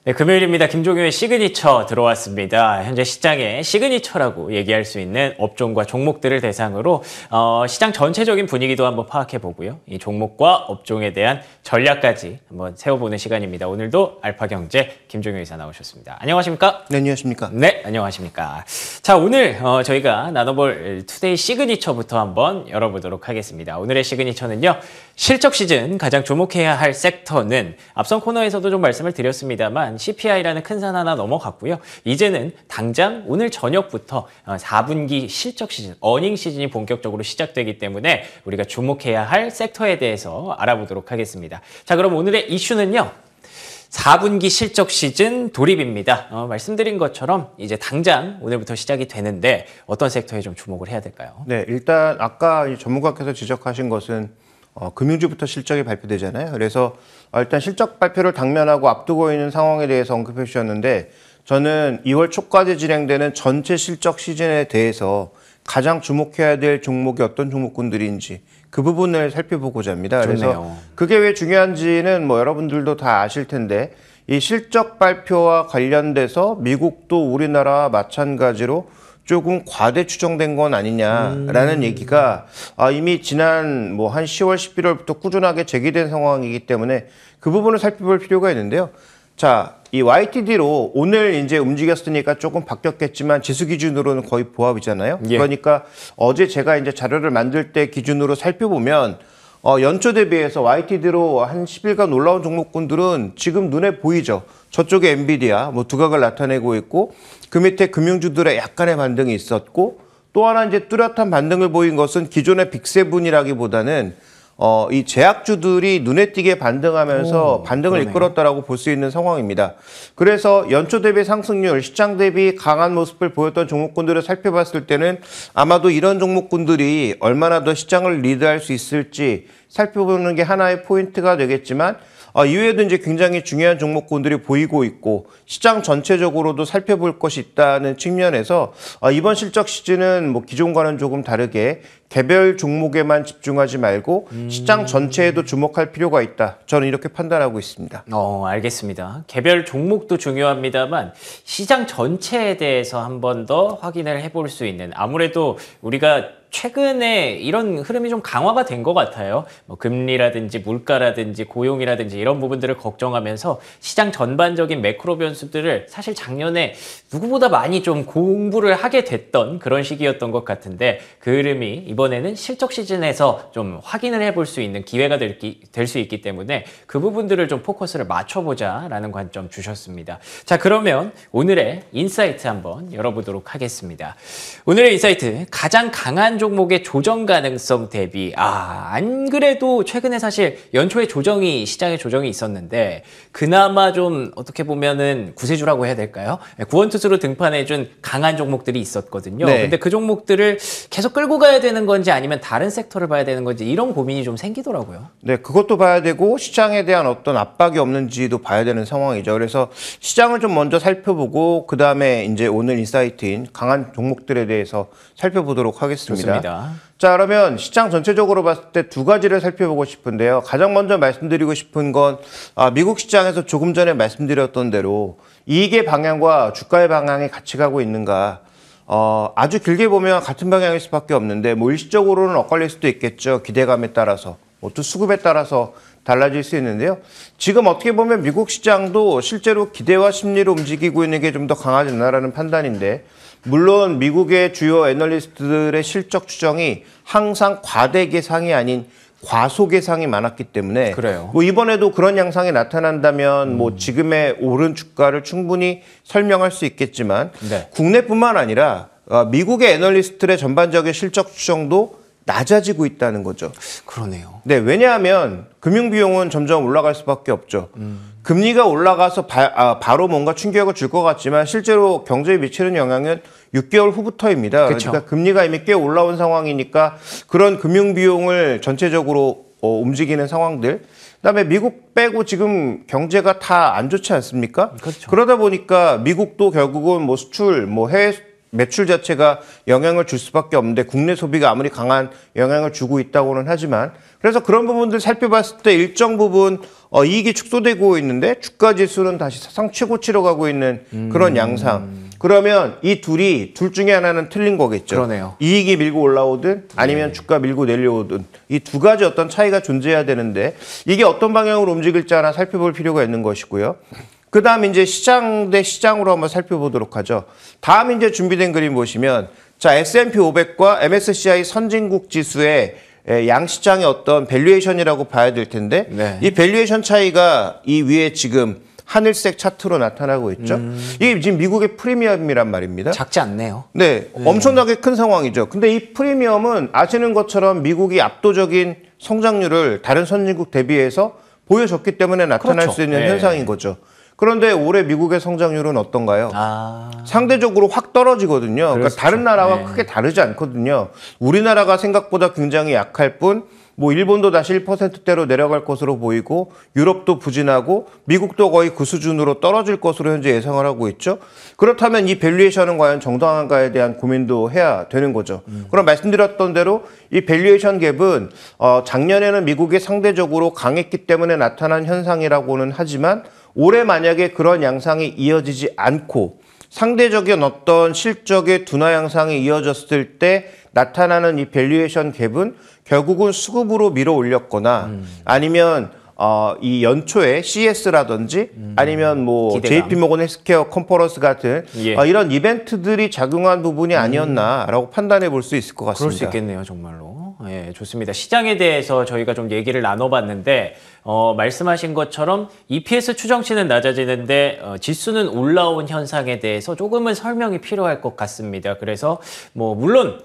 네, 금요일입니다. 김종효의 시그니처 들어왔습니다. 현재 시장의 시그니처라고 얘기할 수 있는 업종과 종목들을 대상으로 시장 전체적인 분위기도 한번 파악해보고요. 이 종목과 업종에 대한 전략까지 한번 세워보는 시간입니다. 오늘도 알파경제 김종효 이사 나오셨습니다. 안녕하십니까? 네, 안녕하십니까? 네, 안녕하십니까? 자, 오늘 저희가 나눠볼 투데이 시그니처부터 한번 열어보도록 하겠습니다. 오늘의 시그니처는요. 실적 시즌 가장 주목해야 할 섹터는 앞선 코너에서도 좀 말씀을 드렸습니다만 CPI라는 큰 산 하나 넘어갔고요. 이제는 당장 오늘 저녁부터 4분기 실적 시즌, 어닝 시즌이 본격적으로 시작되기 때문에 우리가 주목해야 할 섹터에 대해서 알아보도록 하겠습니다. 자, 그럼 오늘의 이슈는요. 4분기 실적 시즌 돌입입니다. 말씀드린 것처럼 이제 당장 오늘부터 시작이 되는데 어떤 섹터에 좀 주목을 해야 될까요? 네, 일단 아까 전문가께서 지적하신 것은 금융주부터 실적이 발표되잖아요. 그래서 일단 실적 발표를 당면하고 앞두고 있는 상황에 대해서 언급해 주셨는데 저는 2월 초까지 진행되는 전체 실적 시즌에 대해서 가장 주목해야 될 종목이 어떤 종목군들인지 그 부분을 살펴보고자 합니다. 좋네요. 그래서 그게 왜 중요한지는 여러분들도 다 아실 텐데 이 실적 발표와 관련돼서 미국도 우리나라와 마찬가지로 조금 과대 추정된 건 아니냐라는 얘기가 이미 지난 한 10월, 11월부터 꾸준하게 제기된 상황이기 때문에 그 부분을 살펴볼 필요가 있는데요. 자, 이 YTD로 오늘 이제 움직였으니까 조금 바뀌었겠지만 지수 기준으로는 거의 보합이잖아요. 예. 그러니까 어제 제가 이제 자료를 만들 때 기준으로 살펴보면 연초 대비해서 YTD로 한 10일간 올라온 종목군들은 지금 눈에 보이죠. 저쪽에 엔비디아 두각을 나타내고 있고 그 밑에 금융주들의 약간의 반등이 있었고 또 하나 이제 뚜렷한 반등을 보인 것은 기존의 빅세븐이라기보다는 이 제약주들이 눈에 띄게 반등하면서 반등을 그러네요. 이끌었다라고 볼 수 있는 상황입니다. 그래서 연초 대비 상승률, 시장 대비 강한 모습을 보였던 종목군들을 살펴봤을 때는 아마도 이런 종목군들이 얼마나 더 시장을 리드할 수 있을지 살펴보는 게 하나의 포인트가 되겠지만 이외에도 이제 굉장히 중요한 종목군들이 보이고 있고 시장 전체적으로도 살펴볼 것이 있다는 측면에서 이번 실적 시즌은 기존과는 조금 다르게 개별 종목에만 집중하지 말고 시장 전체에도 주목할 필요가 있다. 저는 이렇게 판단하고 있습니다. 알겠습니다. 개별 종목도 중요합니다만 시장 전체에 대해서 한 번 더 확인을 해볼 수 있는 아무래도 우리가 최근에 이런 흐름이 좀 강화가 된 것 같아요. 금리라든지 물가라든지 고용이라든지 이런 부분들을 걱정하면서 시장 전반적인 매크로 변수들을 사실 작년에 누구보다 많이 좀 공부를 하게 됐던 그런 시기였던 것 같은데 그 흐름이 이번에는 실적 시즌에서 좀 확인을 해볼 수 있는 기회가 될 수 있기 때문에 그 부분들을 좀 포커스를 맞춰보자라는 관점 주셨습니다. 자, 그러면 오늘의 인사이트 한번 열어보도록 하겠습니다. 오늘의 인사이트 가장 강한 종목의 조정 가능성 대비 안 그래도 최근에 사실 연초에 시장에 조정이 있었는데 그나마 좀 어떻게 보면은 구세주라고 해야 될까요? 구원투수로 등판해준 강한 종목들이 있었거든요. 네. 근데 그 종목들을 계속 끌고 가야 되는 건지 아니면 다른 섹터를 봐야 되는 건지 이런 고민이 좀 생기더라고요. 네, 그것도 봐야 되고 시장에 대한 어떤 압박이 없는지도 봐야 되는 상황이죠. 그래서 시장을 좀 먼저 살펴보고 그 다음에 이제 오늘 인사이트인 강한 종목들에 대해서 살펴보도록 하겠습니다. 좋습니다. 자, 그러면 시장 전체적으로 봤을 때 두 가지를 살펴보고 싶은데요. 가장 먼저 말씀드리고 싶은 건 미국 시장에서 조금 전에 말씀드렸던 대로 이익의 방향과 주가의 방향이 같이 가고 있는가. 아주 길게 보면 같은 방향일 수밖에 없는데 일시적으로는 엇갈릴 수도 있겠죠. 기대감에 따라서. 또 수급에 따라서 달라질 수 있는데요. 지금 어떻게 보면 미국 시장도 실제로 기대와 심리로 움직이고 있는 게 좀 더 강하지 않나라는 판단인데 물론 미국의 주요 애널리스트들의 실적 추정이 항상 과대 계상이 아닌 과소 계상이 많았기 때문에 그래요. 이번에도 그런 양상이 나타난다면 지금의 오른 주가를 충분히 설명할 수 있겠지만 네. 국내뿐만 아니라 미국의 애널리스트의 전반적인 실적 추정도 낮아지고 있다는 거죠. 그러네요. 네, 왜냐하면 금융비용은 점점 올라갈 수밖에 없죠. 금리가 올라가서 바로 뭔가 충격을 줄 것 같지만 실제로 경제에 미치는 영향은 6개월 후부터입니다. 그쵸. 그러니까 금리가 이미 꽤 올라온 상황이니까 그런 금융비용을 전체적으로 움직이는 상황들. 그다음에 미국 빼고 지금 경제가 다 안 좋지 않습니까? 그렇죠. 그러다 보니까 미국도 결국은 수출, 해외 매출 자체가 영향을 줄 수밖에 없는데 국내 소비가 아무리 강한 영향을 주고 있다고는 하지만 그래서 그런 부분들 살펴봤을 때 일정 부분 이익이 축소되고 있는데 주가 지수는 다시 사상 최고치로 가고 있는 그런 양상. 그러면 이 둘 중에 하나는 틀린 거겠죠. 그러네요. 이익이 밀고 올라오든 아니면 주가 밀고 내려오든 이 두 가지 어떤 차이가 존재해야 되는데 이게 어떤 방향으로 움직일지 하나 살펴볼 필요가 있는 것이고요. 그 다음 이제 시장 대 시장으로 한번 살펴보도록 하죠. 다음 이제 준비된 그림 보시면 자, S&P 500과 MSCI 선진국 지수의 양시장의 어떤 밸류에이션이라고 봐야 될 텐데 네. 이 밸류에이션 차이가 이 위에 지금 하늘색 차트로 나타나고 있죠. 이게 지금 미국의 프리미엄이란 말입니다. 작지 않네요. 네, 엄청나게 큰 상황이죠. 근데 이 프리미엄은 아시는 것처럼 미국이 압도적인 성장률을 다른 선진국 대비해서 보여줬기 때문에 나타날 그렇죠. 수 있는 네. 현상인 거죠. 그런데 올해 미국의 성장률은 어떤가요? 아, 상대적으로 확 떨어지거든요. 그러니까 그렇죠. 다른 나라와 네. 크게 다르지 않거든요. 우리나라가 생각보다 굉장히 약할 뿐, 뭐 일본도 다시 1%대로 내려갈 것으로 보이고 유럽도 부진하고 미국도 거의 그 수준으로 떨어질 것으로 현재 예상을 하고 있죠. 그렇다면 이 밸류에이션은 과연 정당한가에 대한 고민도 해야 되는 거죠. 그럼 말씀드렸던 대로 이 밸류에이션 갭은 작년에는 미국이 상대적으로 강했기 때문에 나타난 현상이라고는 하지만 올해 만약에 그런 양상이 이어지지 않고 상대적인 어떤 실적의 둔화 양상이 이어졌을 때 나타나는 이 밸류에이션 갭은 결국은 수급으로 밀어 올렸거나 아니면 이 연초에 CS라든지 아니면 뭐 기대감. JP모건 헬스케어 컨퍼런스 같은 예. 이런 이벤트들이 작용한 부분이 아니었나라고 판단해 볼 수 있을 것 같습니다. 그럴 수 있겠네요, 정말로. 예, 좋습니다. 시장에 대해서 저희가 좀 얘기를 나눠봤는데 말씀하신 것처럼 EPS 추정치는 낮아지는데 지수는 올라온 현상에 대해서 조금은 설명이 필요할 것 같습니다. 그래서 뭐 물론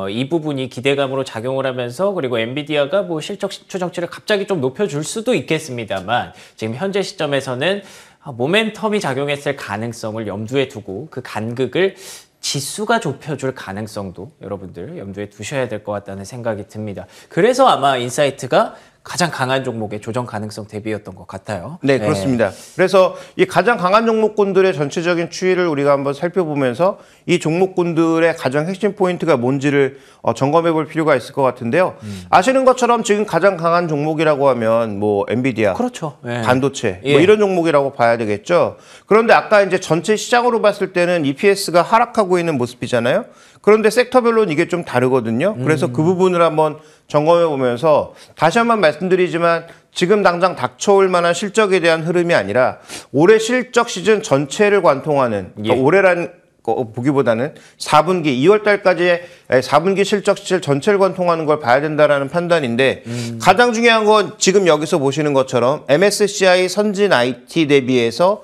이 부분이 기대감으로 작용을 하면서 그리고 엔비디아가 뭐 실적 추정치를 갑자기 좀 높여줄 수도 있겠습니다만 지금 현재 시점에서는 모멘텀이 작용했을 가능성을 염두에 두고 그 간극을 지수가 좁혀줄 가능성도 여러분들 염두에 두셔야 될 것 같다는 생각이 듭니다. 그래서 아마 인사이트가 가장 강한 종목의 조정 가능성 대비였던 것 같아요. 네, 그렇습니다. 그래서 이 가장 강한 종목군들의 전체적인 추이를 우리가 한번 살펴보면서 이 종목군들의 가장 핵심 포인트가 뭔지를 점검해 볼 필요가 있을 것 같은데요. 아시는 것처럼 지금 가장 강한 종목이라고 하면 뭐 엔비디아, 그렇죠. 예. 반도체 예. 뭐 이런 종목이라고 봐야 되겠죠. 그런데 아까 이제 전체 시장으로 봤을 때는 EPS가 하락하고 있는 모습이잖아요. 그런데 섹터별로는 이게 좀 다르거든요. 그래서 그 부분을 한번 점검해 보면서 다시 한번 말씀드리지만 지금 당장 닥쳐올 만한 실적에 대한 흐름이 아니라 올해 실적 시즌 전체를 관통하는 그러니까 예. 올해란 보기보다는 4분기 2월 달까지의 4분기 실적 시즌 전체를 관통하는 걸 봐야 된다라는 판단인데 가장 중요한 건 지금 여기서 보시는 것처럼 MSCI 선진 IT 대비해서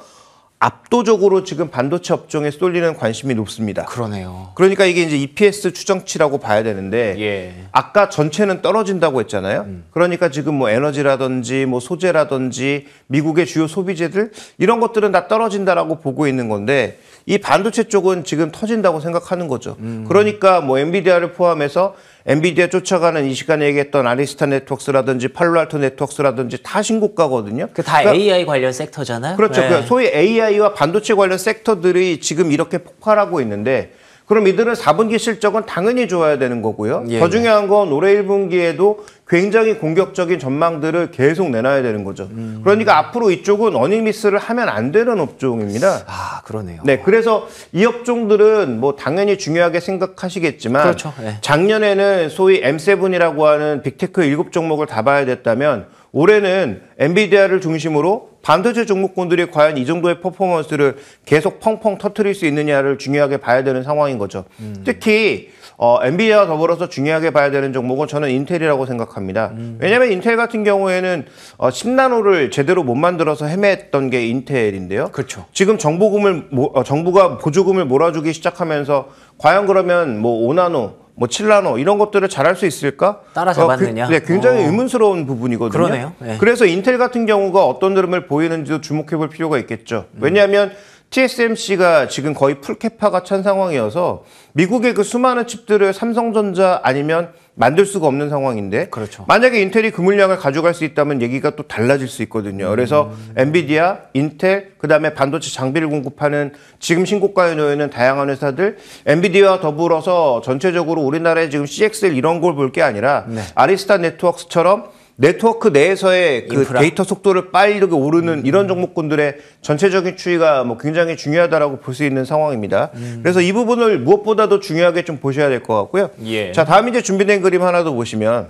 압도적으로 지금 반도체 업종에 쏠리는 관심이 높습니다. 그러네요. 그러니까 이게 이제 EPS 추정치라고 봐야 되는데 예. 아까 전체는 떨어진다고 했잖아요. 그러니까 지금 뭐 에너지라든지 뭐 소재라든지 미국의 주요 소비재들 이런 것들은 다 떨어진다라고 보고 있는 건데 이 반도체 쪽은 지금 터진다고 생각하는 거죠. 그러니까 뭐 엔비디아를 포함해서 엔비디아 쫓아가는 이 시간에 얘기했던 아리스타 네트워크스라든지 팔로알토 네트워크스라든지 다 신고가거든요. 그 다 AI 관련 섹터잖아요. 그렇죠. 네. 그러니까 소위 AI와 반도체 관련 섹터들이 지금 이렇게 폭발하고 있는데 그럼 이들은 4분기 실적은 당연히 좋아야 되는 거고요. 예, 더 중요한 건 올해 1분기에도 굉장히 공격적인 전망들을 계속 내놔야 되는 거죠. 그러니까 앞으로 이쪽은 어닝미스를 하면 안 되는 업종입니다. 아, 그러네요. 네, 그래서 이 업종들은 뭐 당연히 중요하게 생각하시겠지만 그렇죠. 네. 작년에는 소위 M7이라고 하는 빅테크 7종목을 다 봐야 됐다면 올해는 엔비디아를 중심으로 반도체 종목군들이 과연 이 정도의 퍼포먼스를 계속 펑펑 터트릴 수 있느냐를 중요하게 봐야 되는 상황인 거죠. 특히 엔비디아와 더불어서 중요하게 봐야 되는 종목은 저는 인텔이라고 생각합니다. 왜냐하면 인텔 같은 경우에는 10나노를 제대로 못 만들어서 헤맸던 게 인텔인데요. 그렇죠. 지금 정부가 보조금을 몰아주기 시작하면서 과연 그러면 뭐 5나노, 뭐 7나노 이런 것들을 잘할 수 있을까? 따라잡았느냐? 네, 굉장히 의문스러운 부분이거든요. 그러네요. 네. 그래서 인텔 같은 경우가 어떤 흐름을 보이는지도 주목해 볼 필요가 있겠죠. 왜냐하면 TSMC가 지금 거의 풀캐파가 찬 상황이어서 미국의 그 수많은 칩들을 삼성전자 아니면 만들 수가 없는 상황인데 그렇죠. 만약에 인텔이 그 물량을 가져갈 수 있다면 얘기가 또 달라질 수 있거든요. 그래서 엔비디아, 인텔, 그다음에 반도체 장비를 공급하는 지금 신고가에 놓여 있는 다양한 회사들, 엔비디아와 더불어서 전체적으로 우리나라의 지금 CXL 이런 걸 볼 게 아니라 아리스타 네트워크스처럼 네트워크 내에서의 그 인프라? 데이터 속도를 빠르게 오르는 이런 종목군들의 전체적인 추이가 뭐 굉장히 중요하다라고 볼 수 있는 상황입니다. 그래서 이 부분을 무엇보다도 중요하게 좀 보셔야 될 것 같고요. 예. 자, 다음 이제 준비된 그림 하나 더 보시면,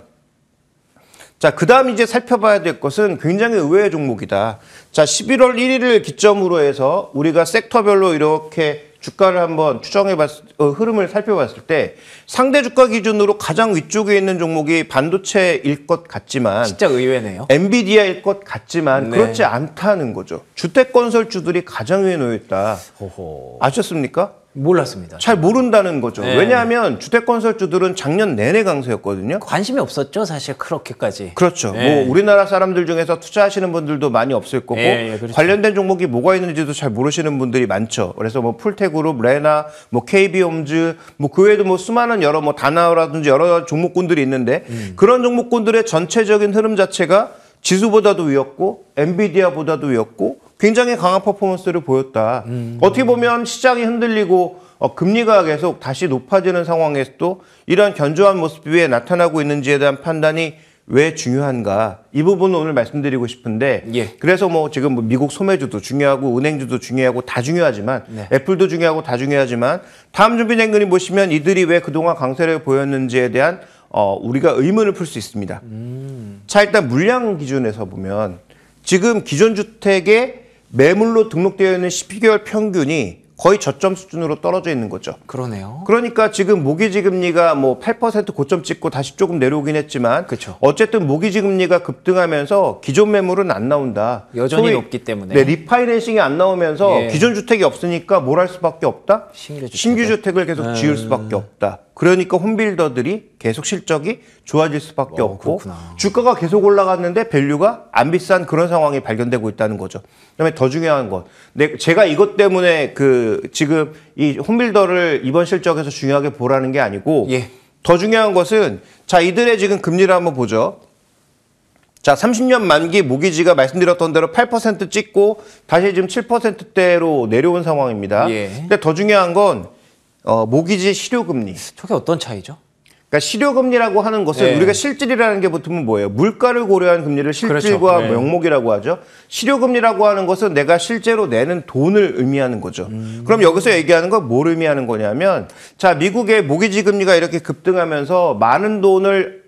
자, 그 다음 이제 살펴봐야 될 것은 굉장히 의외의 종목이다. 자, 11월 1일을 기점으로 해서 우리가 섹터별로 이렇게 주가를 한번 흐름을 살펴봤을 때 상대 주가 기준으로 가장 위쪽에 있는 종목이 반도체일 것 같지만 진짜 의외네요. 엔비디아일 것 같지만 네. 그렇지 않다는 거죠. 주택건설주들이 가장 위에 놓여 있다. 호호. 아셨습니까? 몰랐습니다. 잘 모른다는 거죠. 네. 왜냐하면 주택건설주들은 작년 내내 강세였거든요. 관심이 없었죠, 사실 그렇게까지. 그렇죠. 네. 뭐 우리나라 사람들 중에서 투자하시는 분들도 많이 없을 거고 예, 그렇죠. 관련된 종목이 뭐가 있는지도 잘 모르시는 분들이 많죠. 그래서 뭐 풀테그룹, 레나, 뭐 KB홈즈, 뭐 그 외에도 뭐 수많은 여러 뭐 다나와라든지 여러 종목군들이 있는데 그런 종목군들의 전체적인 흐름 자체가 지수보다도 위였고 엔비디아보다도 위였고 굉장히 강한 퍼포먼스를 보였다. 어떻게 보면 시장이 흔들리고 금리가 계속 다시 높아지는 상황에서도 이러한 견조한 모습이 왜 나타나고 있는지에 대한 판단이 왜 중요한가 이 부분을 오늘 말씀드리고 싶은데 예. 그래서 뭐 지금 뭐 미국 소매주도 중요하고 은행주도 중요하고 다 중요하지만 애플도 중요하고 다 중요하지만 다음 준비된 그림 보시면 이들이 왜 그동안 강세를 보였는지에 대한 우리가 의문을 풀 수 있습니다. 자, 일단 물량 기준에서 보면 지금 기존 주택의 매물로 등록되어 있는 12개월 평균이 거의 저점 수준으로 떨어져 있는 거죠. 그러네요. 그러니까 지금 모기지 금리가 뭐 8% 고점 찍고 다시 조금 내려오긴 했지만 그쵸. 어쨌든 모기지 금리가 급등하면서 기존 매물은 안 나온다. 여전히 높기 때문에. 네, 리파이낸싱이 안 나오면서 예. 기존 주택이 없으니까 뭘 할 수밖에 없다? 신규 주택을 계속 지을 수밖에 없다. 그러니까 홈빌더들이 계속 실적이 좋아질 수밖에 없고 그렇구나. 주가가 계속 올라갔는데 밸류가 안 비싼 그런 상황이 발견되고 있다는 거죠. 그다음에 더 중요한 건 제가 이것 때문에 지금 이 홈빌더를 이번 실적에서 중요하게 보라는 게 아니고 예. 더 중요한 것은 자, 이들의 지금 금리를 한번 보죠. 자, 30년 만기 모기지가 말씀드렸던 대로 8% 찍고 다시 지금 7%대로 내려온 상황입니다. 예. 근데 더 중요한 건 모기지 실효금리. 저게 어떤 차이죠? 그러니까 실효금리라고 하는 것은 예. 우리가 실질이라는 게 붙으면 뭐예요? 물가를 고려한 금리를 실질과 그렇죠. 예. 명목이라고 하죠. 실효금리라고 하는 것은 내가 실제로 내는 돈을 의미하는 거죠. 그럼 여기서 얘기하는 건 뭘 의미하는 거냐면 자, 미국의 모기지 금리가 이렇게 급등하면서 많은 돈을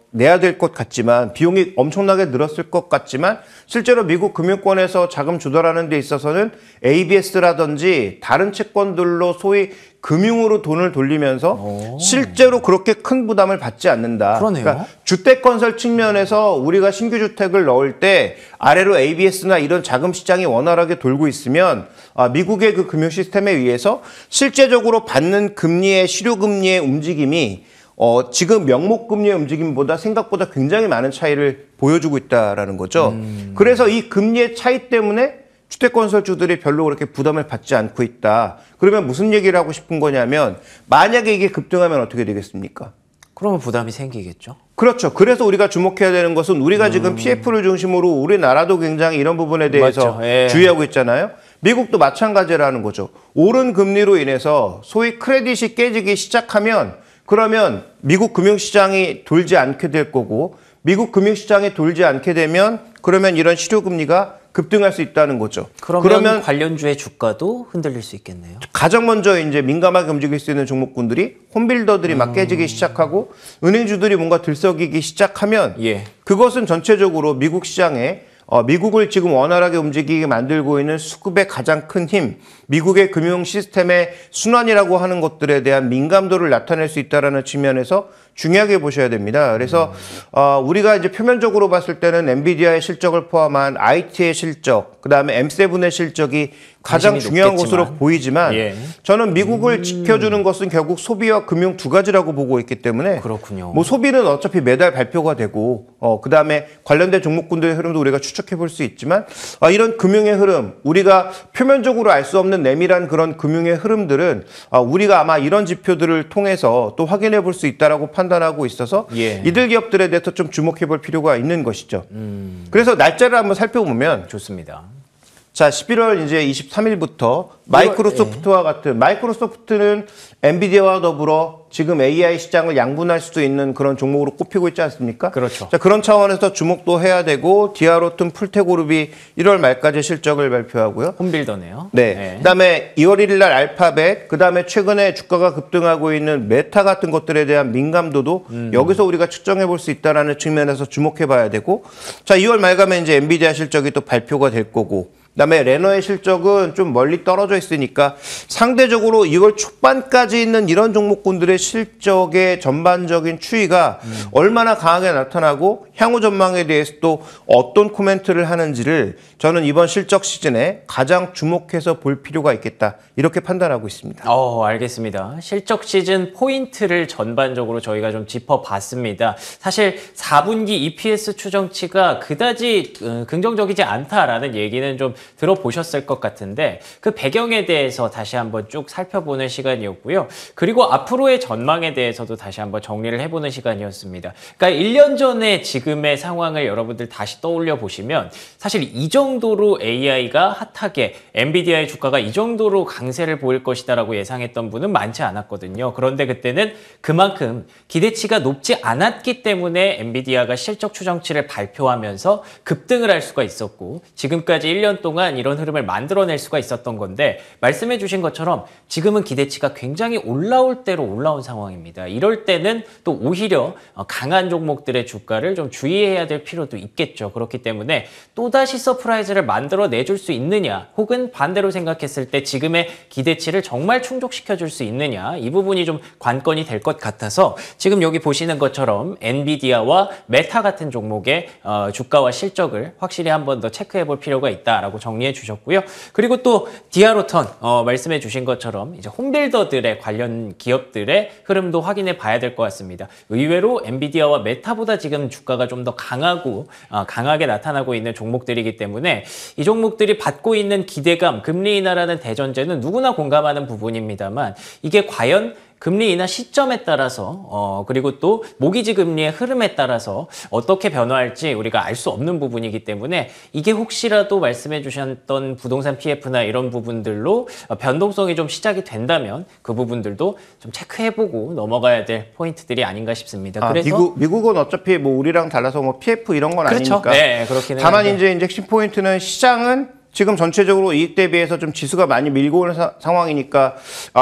내야 될 것 같지만 비용이 엄청나게 늘었을 것 같지만 실제로 미국 금융권에서 자금 조달하는 데 있어서는 ABS라든지 다른 채권들로 소위 금융으로 돈을 돌리면서 실제로 그렇게 큰 부담을 받지 않는다. 그러네요. 그러니까 주택건설 측면에서 우리가 신규 주택을 넣을 때 아래로 ABS나 이런 자금 시장이 원활하게 돌고 있으면 미국의 그 금융 시스템에 의해서 실제적으로 받는 금리의 실효금리의 움직임이 지금 명목금리의 움직임보다 생각보다 굉장히 많은 차이를 보여주고 있다라는 거죠. 그래서 이 금리의 차이 때문에 주택건설주들이 별로 그렇게 부담을 받지 않고 있다. 그러면 무슨 얘기를 하고 싶은 거냐면 만약에 이게 급등하면 어떻게 되겠습니까? 그러면 부담이 생기겠죠. 그렇죠. 그래서 우리가 주목해야 되는 것은 우리가 지금 PF를 중심으로 우리나라도 굉장히 이런 부분에 대해서 맞죠. 예. 주의하고 있잖아요. 미국도 마찬가지라는 거죠. 오른 금리로 인해서 소위 크레딧이 깨지기 시작하면 그러면 미국 금융시장이 돌지 않게 될 거고 미국 금융시장이 돌지 않게 되면 그러면 이런 실효금리가 급등할 수 있다는 거죠. 그러면 관련주의 주가도 흔들릴 수 있겠네요. 가장 먼저 이제 민감하게 움직일 수 있는 종목군들이 홈빌더들이 막 깨지기 시작하고 은행주들이 뭔가 들썩이기 시작하면 예. 그것은 전체적으로 미국 시장에 미국을 지금 원활하게 움직이게 만들고 있는 수급의 가장 큰 힘, 미국의 금융 시스템의 순환이라고 하는 것들에 대한 민감도를 나타낼 수 있다는 측면에서 중요하게 보셔야 됩니다. 그래서 우리가 이제 표면적으로 봤을 때는 엔비디아의 실적을 포함한 IT의 실적, 그다음에 M7의 실적이 가장 중요한 높겠지만. 것으로 보이지만 예. 저는 미국을 지켜주는 것은 결국 소비와 금융 두 가지라고 보고 있기 때문에 그렇군요. 뭐 소비는 어차피 매달 발표가 되고 그다음에 관련된 종목군들의 흐름도 우리가 추적해 볼 수 있지만 이런 금융의 흐름 우리가 표면적으로 알 수 없는 내밀한 그런 금융의 흐름들은 우리가 아마 이런 지표들을 통해서 또 확인해 볼 수 있다라고 판단하고 있어서 예. 이들 기업들에 대해서 좀 주목해 볼 필요가 있는 것이죠. 그래서 날짜를 한번 살펴보면 좋습니다. 자, 11월 이제 23일부터 마이크로소프트와 같은 마이크로소프트는 엔비디아와 더불어 지금 AI 시장을 양분할 수도 있는 그런 종목으로 꼽히고 있지 않습니까? 그렇죠. 자, 그런 차원에서 주목도 해야 되고 디아로튼 풀테그룹이 1월 말까지 실적을 발표하고요. 홈빌더네요. 네. 그다음에 2월 1일 날 알파벳, 그다음에 최근에 주가가 급등하고 있는 메타 같은 것들에 대한 민감도도 여기서 우리가 측정해 볼 수 있다라는 측면에서 주목해 봐야 되고, 자, 2월 말 가면 이제 엔비디아 실적이 또 발표가 될 거고, 그다음에 레노의 실적은 좀 멀리 떨어져 있으니까 상대적으로 2월 초반까지 있는 이런 종목군들의 실적의 전반적인 추이가 얼마나 강하게 나타나고 향후 전망에 대해서 또 어떤 코멘트를 하는지를 저는 이번 실적 시즌에 가장 주목해서 볼 필요가 있겠다, 이렇게 판단하고 있습니다. 알겠습니다. 실적 시즌 포인트를 전반적으로 저희가 좀 짚어봤습니다. 사실 4분기 EPS 추정치가 그다지 긍정적이지 않다라는 얘기는 좀 들어보셨을 것 같은데 그 배경에 대해서 다시 한번 쭉 살펴보는 시간이었고요. 그리고 앞으로의 전망에 대해서도 다시 한번 정리를 해보는 시간이었습니다. 그러니까 1년 전에 지금의 상황을 여러분들 다시 떠올려 보시면 사실 이 정도로 AI가 핫하게 엔비디아의 주가가 이 정도로 강세를 보일 것이다라고 예상했던 분은 많지 않았거든요. 그런데 그때는 그만큼 기대치가 높지 않았기 때문에 엔비디아가 실적 추정치를 발표하면서 급등을 할 수가 있었고 지금까지 1년 동안 이런 흐름을 만들어낼 수가 있었던 건데 말씀해 주신 것처럼 지금은 기대치가 굉장히 올라올 대로 올라온 상황입니다. 이럴 때는 또 오히려 강한 종목들의 주가를 좀 주의해야 될 필요도 있겠죠. 그렇기 때문에 또다시 서프라이즈를 만들어내줄 수 있느냐 혹은 반대로 생각했을 때 지금의 기대치를 정말 충족시켜줄 수 있느냐 이 부분이 좀 관건이 될 것 같아서 지금 여기 보시는 것처럼 엔비디아와 메타 같은 종목의 주가와 실적을 확실히 한 번 더 체크해 볼 필요가 있다라고 정리해 주셨고요. 그리고 또 디아로턴 말씀해 주신 것처럼 이제 홈빌더들의 관련 기업들의 흐름도 확인해 봐야 될 것 같습니다. 의외로 엔비디아와 메타보다 지금 주가가 좀 더 강하고 강하게 나타나고 있는 종목들이기 때문에 이 종목들이 받고 있는 기대감, 금리 인하라는 대전제는 누구나 공감하는 부분입니다만 이게 과연 금리 인하 시점에 따라서 그리고 또 모기지 금리의 흐름에 따라서 어떻게 변화할지 우리가 알 수 없는 부분이기 때문에 이게 혹시라도 말씀해 주셨던 부동산 PF나 이런 부분들로 변동성이 좀 시작이 된다면 그 부분들도 좀 체크해보고 넘어가야 될 포인트들이 아닌가 싶습니다. 그래서 미국은 어차피 뭐 우리랑 달라서 뭐 PF 이런 건 그렇죠. 아니니까. 네, 그렇기는 다만 한데. 이제 핵심 포인트는 시장은 지금 전체적으로 이익 대비해서 좀 지수가 많이 밀고 오는 상황이니까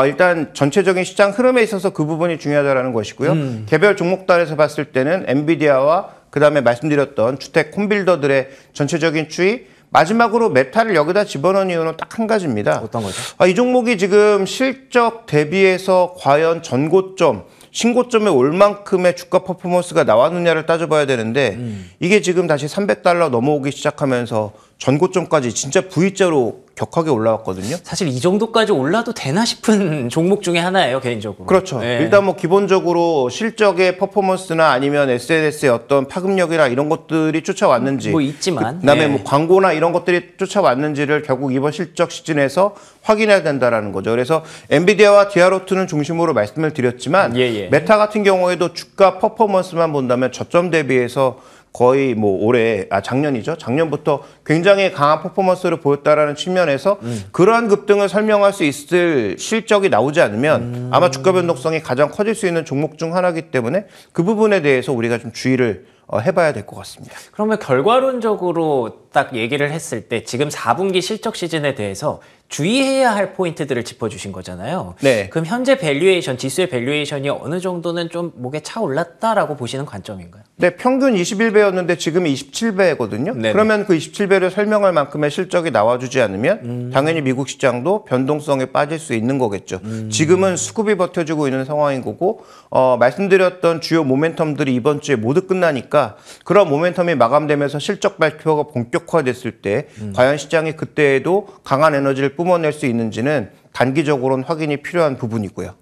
일단 전체적인 시장 흐름에 있어서 그 부분이 중요하다는 것이고요. 개별 종목단에서 봤을 때는 엔비디아와 그다음에 말씀드렸던 주택 홈빌더들의 전체적인 추이, 마지막으로 메타를 여기다 집어넣은 이유는 딱 한 가지입니다. 어떤 거죠? 이 종목이 지금 실적 대비해서 과연 전고점, 신고점에 올 만큼의 주가 퍼포먼스가 나왔느냐를 따져봐야 되는데 이게 지금 다시 $300 넘어오기 시작하면서 전고점까지 진짜 V자로 격하게 올라왔거든요. 사실 이 정도까지 올라도 되나 싶은 종목 중에 하나예요, 개인적으로. 그렇죠. 네. 일단 뭐 기본적으로 실적의 퍼포먼스나 아니면 SNS의 어떤 파급력이나 이런 것들이 쫓아왔는지, 뭐 있지만, 그다음에 네. 뭐 광고나 이런 것들이 쫓아왔는지를 결국 이번 실적 시즌에서 확인해야 된다라는 거죠. 그래서 엔비디아와 디아로트는 중심으로 말씀을 드렸지만 메타 같은 경우에도 주가 퍼포먼스만 본다면 저점 대비해서 거의 뭐 올해 작년이죠. 작년부터 굉장히 강한 퍼포먼스를 보였다라는 측면에서 그러한 급등을 설명할 수 있을 실적이 나오지 않으면 아마 주가 변동성이 가장 커질 수 있는 종목 중 하나이기 때문에 그 부분에 대해서 우리가 좀 주의를 해봐야 될 것 같습니다. 그러면 결과론적으로 딱 얘기를 했을 때 지금 4분기 실적 시즌에 대해서 주의해야 할 포인트들을 짚어주신 거잖아요. 네. 그럼 현재 밸류에이션, 지수의 밸류에이션이 어느 정도는 좀 목에 차 올랐다라고 보시는 관점인가요? 네, 평균 21배였는데 지금 27배거든요. 네네. 그러면 그 27배를 설명할 만큼의 실적이 나와주지 않으면 당연히 미국 시장도 변동성에 빠질 수 있는 거겠죠. 지금은 수급이 버텨주고 있는 상황인 거고 말씀드렸던 주요 모멘텀들이 이번 주에 모두 끝나니까 그런 모멘텀이 마감되면서 실적 발표가 본격화됐을 때 과연 시장이 그때에도 강한 에너지를 뿜어낼 수 있는지는 단기적으로는 확인이 필요한 부분이고요.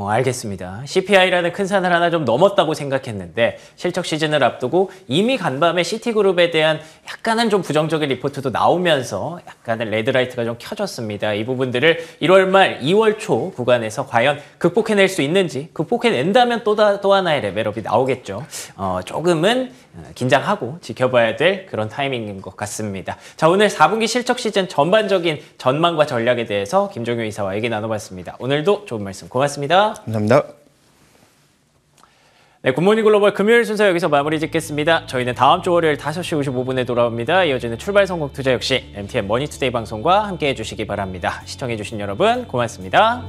알겠습니다. CPI라는 큰 산을 하나 좀 넘었다고 생각했는데 실적 시즌을 앞두고 이미 간밤에 시티그룹에 대한 약간은 좀 부정적인 리포트도 나오면서 약간의 레드라이트가 좀 켜졌습니다. 이 부분들을 1월 말, 2월 초 구간에서 과연 극복해낼 수 있는지, 극복해낸다면 또 하나의 레벨업이 나오겠죠. 조금은 긴장하고 지켜봐야 될 그런 타이밍인 것 같습니다. 자, 오늘 4분기 실적 시즌 전반적인 전망과 전략에 대해서 김종효 이사와 얘기 나눠봤습니다. 오늘도 좋은 말씀 고맙습니다. 감사합니다. 네, 굿모닝 글로벌 금요일 순서 여기서 마무리 짓겠습니다. 저희는 다음 주 월요일 5시 55분에 돌아옵니다. 이어지는 출발 성공 투자 역시 MTN 머니투데이 방송과 함께 해주시기 바랍니다. 시청해주신 여러분 고맙습니다.